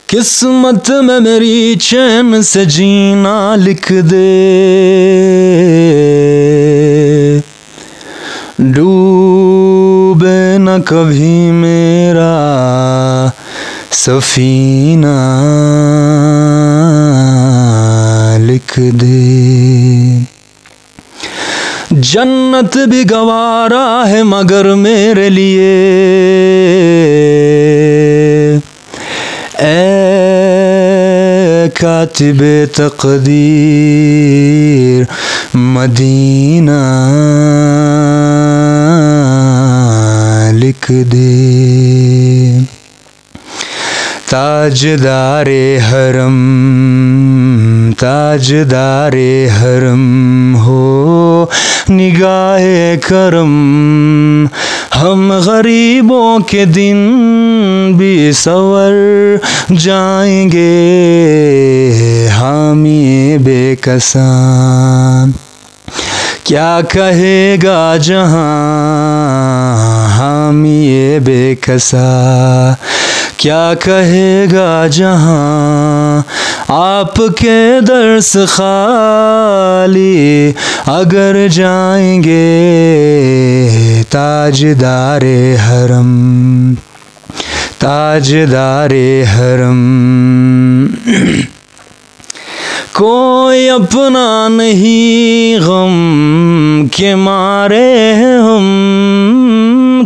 किस्मत में मेरी चैन से जीना लिख दे, डूबे न कभी मेरा सफीना लिख दे। जन्नत भी गवारा है मगर मेरे लिए, ए कातिबे तकदीर मदीना लिख दे। ताजदारे हरम, ताजदारे हरम हो निगाहे करम, हम गरीबों के दिन भी सवर जाएंगे, हामी बेकसां क्या कहेगा जहां, हामी बेकसा क्या कहेगा जहां, आपके दर्स खाली अगर जाएंगे, ताजदारे हरम, ताजदारे हरम। कोई अपना नहीं गम के मारे हम,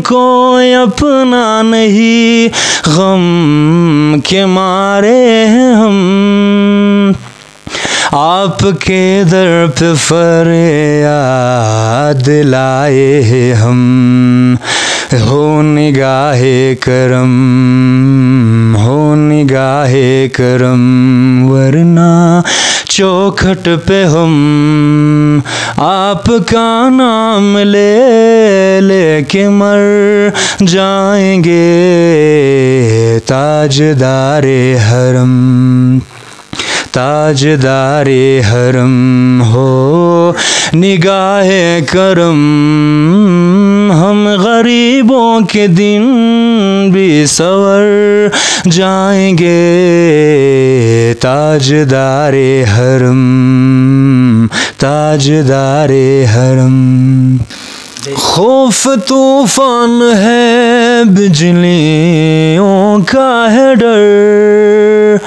कोई अपना नहीं गम के मारे हम, आपके दर पे फरियाद लाए हम, हो निगाहे करम, हो निगाहे करम, वरना चौखट पे हम आपका नाम ले लेके मर जाएंगे, ताजदारे हरम, ताजदारे हरम हो निगाहे करम, हम गरीबों के दिन भी सवर जाएंगे, ताजदारे हरम, ताजदारे हरम। खौफ तूफान है बिजलियों का है डर,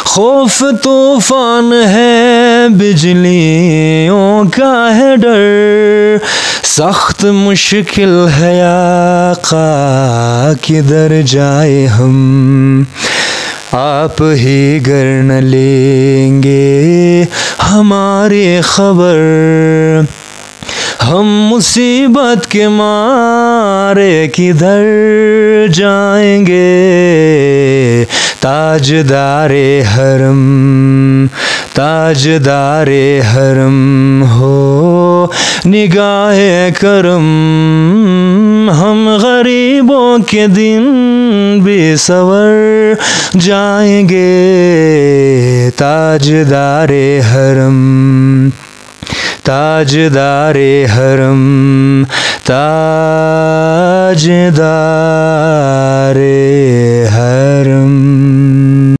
खौफ तूफान है बिजलियों का है डर, सख्त मुश्किल है आका किधर जाए हम, आप ही गर न लेंगे हमारी खबर, हम मुसीबत के मारे किधर जाएंगे, ताजदारे हरम, ताजदारे हरम हो निगाहे करम, हम गरीबों के दिन भी सवर जाएंगे, ताजदारे हरम, ताजदारे हरम, ताजदारे